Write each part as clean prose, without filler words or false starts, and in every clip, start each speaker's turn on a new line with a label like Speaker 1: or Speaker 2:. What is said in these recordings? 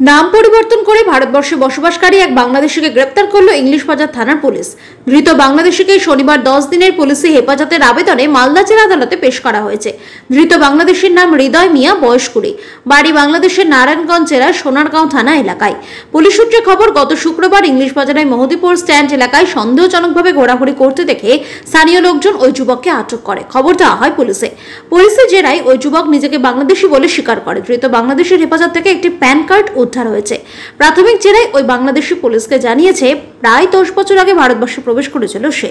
Speaker 1: নাম পরিবর্তন করে ভারতবর্ষে বসবাসকারী এক বাংলাদেশিকে গ্রেপ্তার করল ইংলিশ বাজার থানার পুলিশ। ধৃত বাংলাদেশিকে শনিবার 10 দিনের পুলিশি হেফাজতের আবেদনে মালদা জেলা আদালতে পেশ করা হয়েছে। ধৃত বাংলাদেশির নাম হৃদয় মিয়া, বয়স 20, বাড়ি বাংলাদেশের নারায়ণগঞ্জ জেলার সোনারগাঁও থানা এলাকায়। পুলিশ সূত্রে খবর, গত শুক্রবার ইংলিশ বাজারের মহদীপুর স্ট্যান্ড এলাকায় সন্দেহজনকভাবে ঘোরাঘুরি করতে দেখে স্থানীয় লোকজন ওই যুবককে আটক করে। খবর দেওয়া হয় পুলিশে। পুলিশের জেরায় ওই যুবক নিজেকে বাংলাদেশি বলে স্বীকার করে। ধৃত বাংলাদেশের হেফাজত থেকে একটি প্যান কার্ড উদ্ধার হয়েছে। প্রাথমিক জেরায় ওই বাংলাদেশি পুলিশকে জানিয়েছে প্রায় 10 বছর আগে ভারতবর্ষে প্রবেশ করেছিল সে।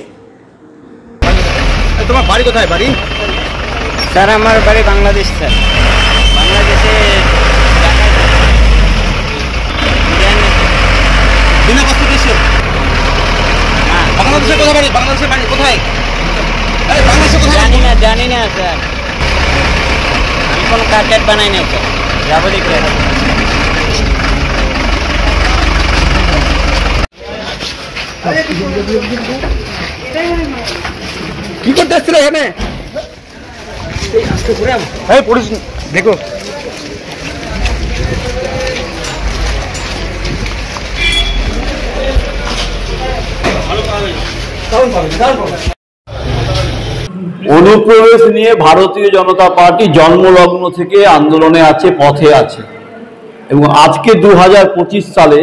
Speaker 2: তোমার বাড়ি কোথায়? বাড়ি
Speaker 3: স্যার আমার বাড়ি বাংলাদেশ স্যার। বাংলাদেশে
Speaker 2: বাংলাদেশের কোথায় বাড়ি? বাংলাদেশের বাড়ি কোথায়?
Speaker 3: জানি না স্যার, আমি কোনো কার্ড বানাই না স্যার, যাবো দেখে।
Speaker 2: কি করতে আসছিল এখানে? পুলিশ দেখো,
Speaker 4: অনুপ্রবেশ নিয়ে ভারতীয় জনতা পার্টি জন্মলগ্ন থেকে আন্দোলনে আছে, পথে আছে, এবং আজকে 2025 সালে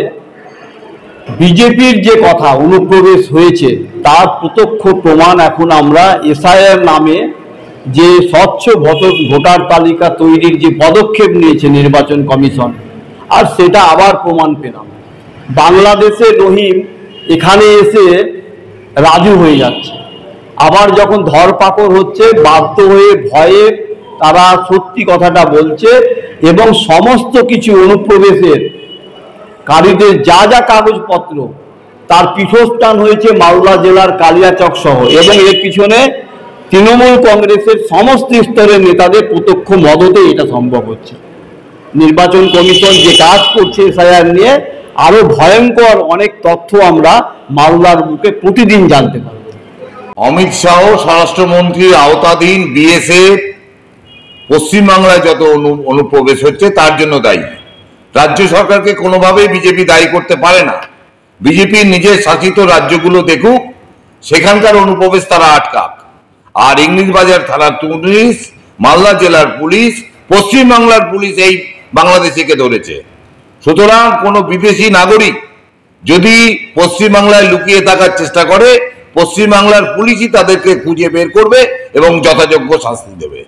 Speaker 4: বিজেপির যে কথা অনুপ্রবেশ হয়েছে তার প্রত্যক্ষ প্রমাণ এখন আমরা এসআইআর নামে যে স্বচ্ছ ভোটার তালিকা তৈরির যে পদক্ষেপ নিয়েছে নির্বাচন কমিশন, আর সেটা আবার প্রমাণ পেলাম। বাংলাদেশে রহিম এখানে এসে রাজু হয়ে যাচ্ছে, আবার যখন ধরপাকড় হচ্ছে বাধ্য হয়ে ভয়ে তারা সত্যি কথাটা বলছে, এবং সমস্ত কিছু অনুপ্রবেশের কারীদের যা যা কাগজপত্র তার পীঠস্থান হয়েছে মালদা জেলার কালিয়াচক সহ, এবং এর পিছনে তৃণমূল কংগ্রেসের সমস্ত স্তরের নেতাদের প্রত্যক্ষ মদতে এটা সম্ভব হচ্ছে। নির্বাচন কমিশন যে কাজ করছে এসআইআর নিয়ে, আরো ভয়ঙ্কর অনেক তথ্য আমরা মালদার বুকে প্রতিদিন জানতে পারি।
Speaker 5: অমিত শাহ স্বরাষ্ট্রমন্ত্রীর আওতাধীন বিএসএফ পশ্চিমবাংলায় যত অনুপ্রবেশ হচ্ছে তার জন্য দায়ী। রাজ্য সরকারকে কোনোভাবেই বিজেপি দায়ী করতে পারে না। বিজেপির নিজের শাসিত রাজ্যগুলো দেখুক, সেখানকার অনুপ্রবেশ তারা আটকাক। আর ইংলিশ বাজার থানার পুলিশ, মালদা জেলার পুলিশ, পশ্চিমবাংলার পুলিশ এই বাংলাদেশিকে ধরেছে। সুতরাং কোনো বিদেশি নাগরিক যদি পশ্চিমবাংলায় লুকিয়ে থাকার চেষ্টা করে, পশ্চিমবাংলার পুলিশই তাদেরকে খুঁজে বের করবে এবং যথাযোগ্য শাস্তি দেবে।